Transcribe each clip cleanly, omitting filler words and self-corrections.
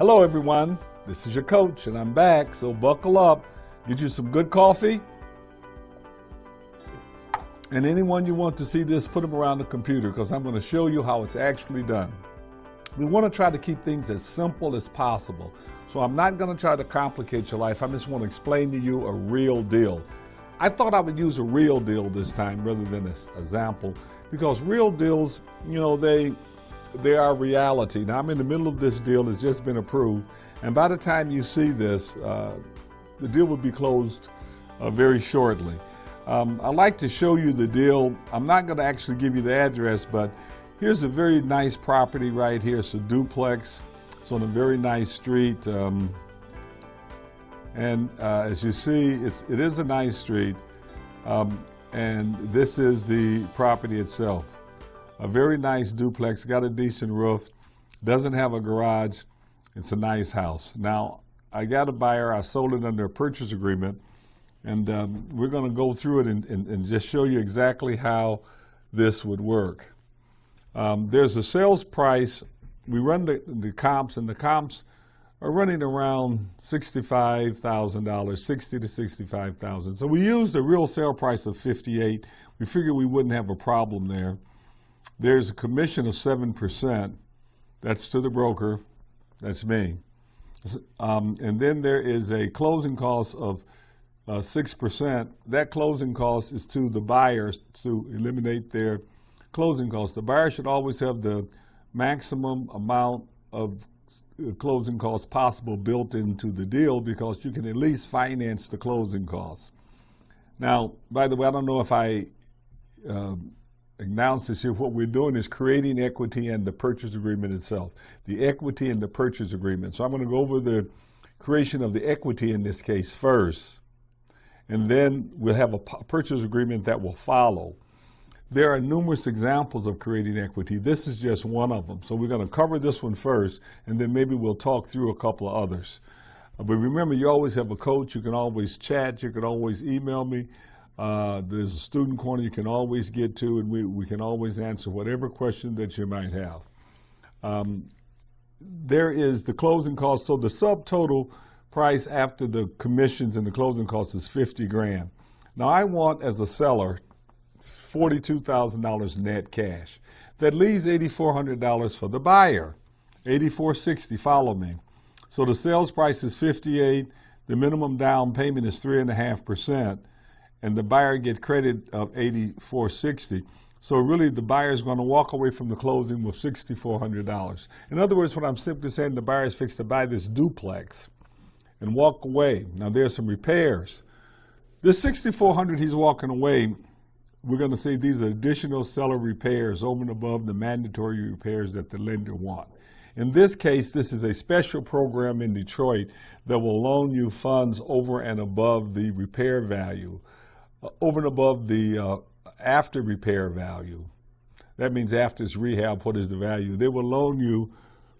Hello everyone, this is your coach and I'm back, so buckle up, get you some good coffee. And anyone you want to see this, put them around the computer because I'm going to show you how it's actually done. We want to try to keep things as simple as possible. So I'm not going to try to complicate your life, I just want to explain to you a real deal. I thought I would use a real deal this time rather than an example because real deals, you know, they are reality. Now I'm in the middle of this deal, it's just been approved, and by the time you see this, the deal will be closed very shortly. I'd like to show you the deal. I'm not going to actually give you the address, but here's a very nice property right here. It's a duplex. It's on a very nice street, and as you see, it is a nice street, and this is the property itself. A very nice duplex, got a decent roof, doesn't have a garage. It's a nice house. Now, I got a buyer, I sold it under a purchase agreement, and we're going to go through it and just show you exactly how this would work. There's a sales price. We run the comps, and the comps are running around $65,000, $60,000 to $65,000. So we used a real sale price of $58,000. We figured we wouldn't have a problem there. There's a commission of 7%. That's to the broker. That's me. And then there is a closing cost of 6%. That closing cost is to the buyers to eliminate their closing costs. The buyer should always have the maximum amount of closing costs possible built into the deal because you can at least finance the closing costs. Now, by the way, I don't know if I announced this here. What we're doing is creating equity and the purchase agreement itself. The equity and the purchase agreement. So I'm going to go over the creation of the equity in this case first, and then we'll have a purchase agreement that will follow. There are numerous examples of creating equity. This is just one of them. So we're going to cover this one first, and then maybe we'll talk through a couple of others. But remember, you always have a coach. You can always chat. You can always email me. There's a student corner you can always get to, and we can always answer whatever question that you might have. There is the closing cost. So the subtotal price after the commissions and the closing costs is $50,000. Now I want, as a seller, $42,000 net cash. That leaves $8,400 for the buyer. $8,460, follow me. So the sales price is $58,000. The minimum down payment is 3.5%. And the buyer get credit of $8,460. So really the buyer is going to walk away from the closing with $6,400. In other words, what I'm simply saying, the buyer is fixed to buy this duplex and walk away. Now there's some repairs. This $6,400 he's walking away, we're going to say these are additional seller repairs over and above the mandatory repairs that the lender want. In this case, this is a special program in Detroit that will loan you funds over and above the repair value. Over and above the after repair value. That means after it's rehab, what is the value? They will loan you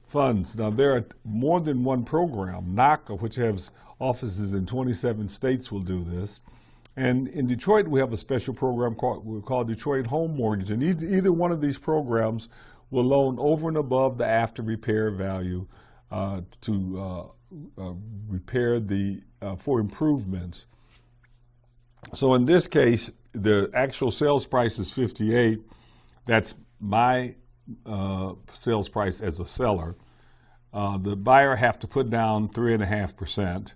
funds. Now there are more than one program. NACA, which has offices in 27 states, will do this. And in Detroit, we have a special program called Detroit Home Mortgage. And either one of these programs will loan over and above the after repair value to repair for improvements. So in this case, the actual sales price is $58,000. That's my sales price as a seller. The buyer have to put down 3.5%,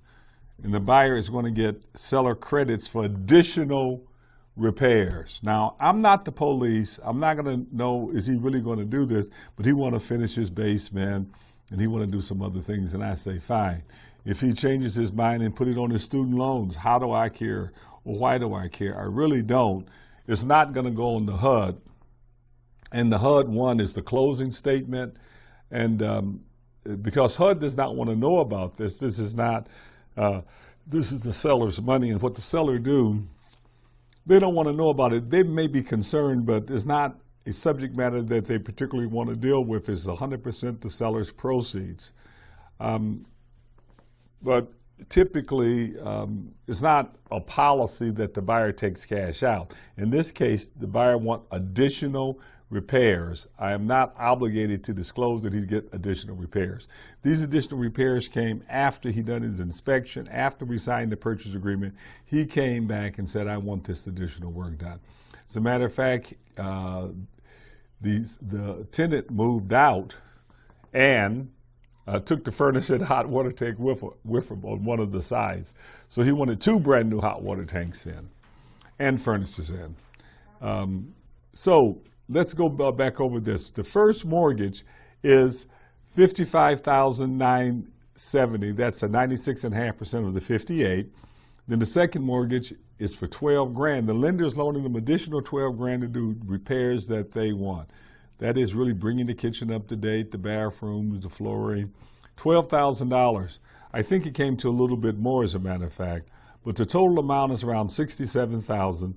and the buyer is going to get seller credits for additional repairs. Now, I'm not the police. I'm not going to know, is he really going to do this? But he want to finish his basement, and he want to do some other things, and I say, fine. If he changes his mind and put it on his student loans, how do I care? Well, why do I care? I really don't. It's not going to go on the HUD. And the HUD one is the closing statement. And because HUD does not want to know about this, this is not, this is the seller's money. And what the seller do, they don't want to know about it. They may be concerned, but it's not a subject matter that they particularly want to deal with. It's 100% the seller's proceeds. But typically, it's not a policy that the buyer takes cash out. In this case, the buyer wants additional repairs. I am not obligated to disclose that he'd get additional repairs. These additional repairs came after he done his inspection, after we signed the purchase agreement. He came back and said, I want this additional work done. As a matter of fact, the tenant moved out and took the furnace and hot water tank with him on one of the sides. So he wanted 2 brand new hot water tanks in and furnaces in. So let's go back over this. The first mortgage is $55,970. That's a 96.5% of the 58. Then the second mortgage is for $12 grand. The lender's loaning them additional $12 grand to do repairs that they want. That is really bringing the kitchen up to date, the bathrooms, the flooring. $12,000. I think it came to a little bit more, as a matter of fact, but the total amount is around $67,000.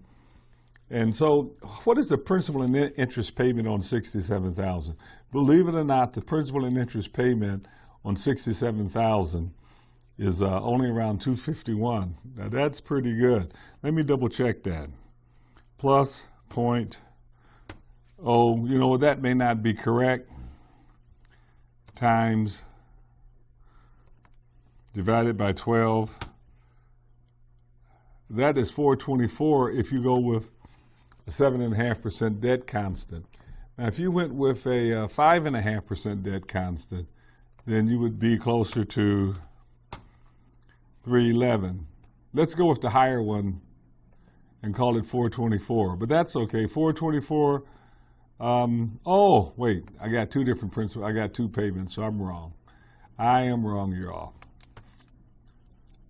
And so what is the principal and interest payment on $67,000? Believe it or not, the principal and interest payment on $67,000 is only around $251. Now that's pretty good. Let me double check that. Plus 0.0, you know, that may not be correct, times divided by 12. That is 424 if you go with a 7.5% debt constant. Now, if you went with a 5.5% debt constant, then you would be closer to 311. Let's go with the higher one and call it 424, but that's okay. 424. Oh, wait, I got 2 different principles. I got 2 payments, so I'm wrong. I am wrong, you're off.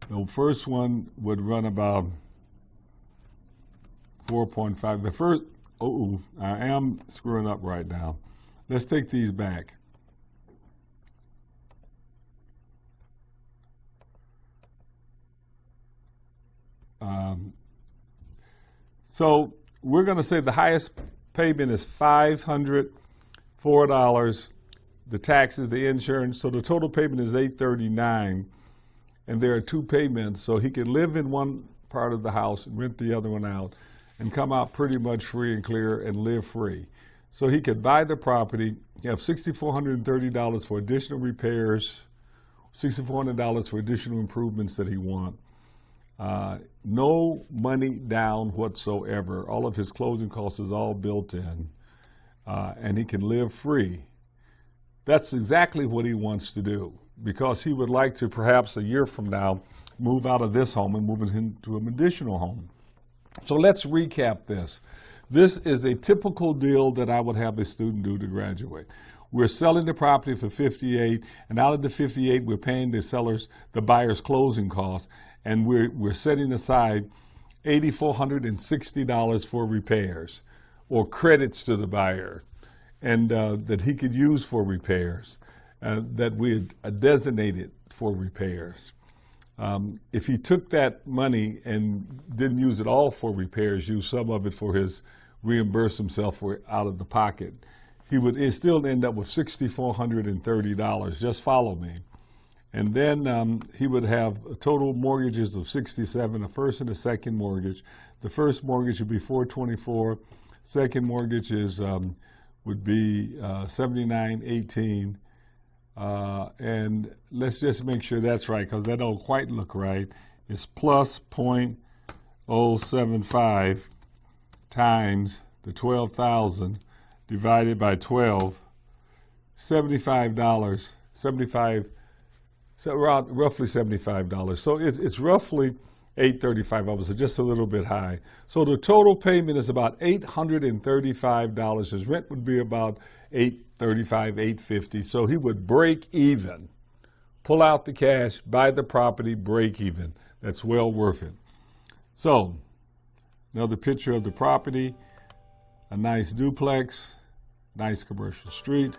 The first one would run about 4.5. The first, I am screwing up right now. Let's take these back. So we're going to say the highest payment is $504. The taxes, the insurance, so the total payment is $839. And there are 2 payments, so he can live in one part of the house and rent the other one out and come out pretty much free and clear and live free. So he could buy the property, you have $6,430 for additional repairs, $6,400 for additional improvements that he wants. No money down whatsoever. All of his closing costs is all built in, and he can live free. That's exactly what he wants to do, because he would like to perhaps a year from now move out of this home and move into an additional home. So let's recap this. This is a typical deal that I would have a student do to graduate. We're selling the property for $58,000, and out of the $58,000, we're paying the buyer's closing costs, and we're setting aside $8,460 for repairs or credits to the buyer, and that he could use for repairs, that we had designated for repairs. If he took that money and didn't use it all for repairs, used some of it for his reimburse himself for out of the pocket, he would still end up with $6,430. Just follow me. And then he would have total mortgages of $67, a first and a second mortgage. The first mortgage would be $424. Second mortgage is would be $79.18. And let's just make sure that's right, because that don't quite look right. It's plus 0.075 times the $12,000 divided by 12, $75, so around roughly $75. So it's roughly $835. I was just a little bit high. So the total payment is about $835. His rent would be about $835, $850. So he would break even, pull out the cash, buy the property, break even. That's well worth it. So another picture of the property, a nice duplex, nice commercial street.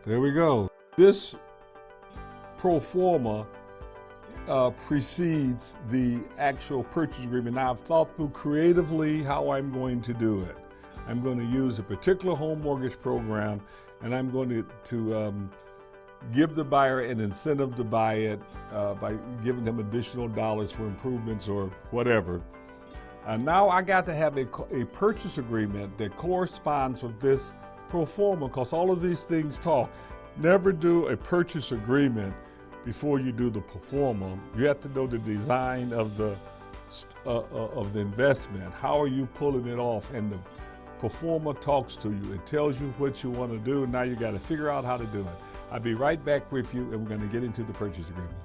There we go. This pro forma precedes the actual purchase agreement. Now, I've thought through creatively how I'm going to do it. I'm going to use a particular home mortgage program, and I'm going to give the buyer an incentive to buy it by giving them additional dollars for improvements or whatever. Now I got to have a purchase agreement that corresponds with this pro forma, because all of these things talk. Never do a purchase agreement before you do the pro forma. You have to know the design of the investment. How are you pulling it off? And the pro forma talks to you. It tells you what you want to do. Now you got to figure out how to do it. I'll be right back with you, and we're going to get into the purchase agreement.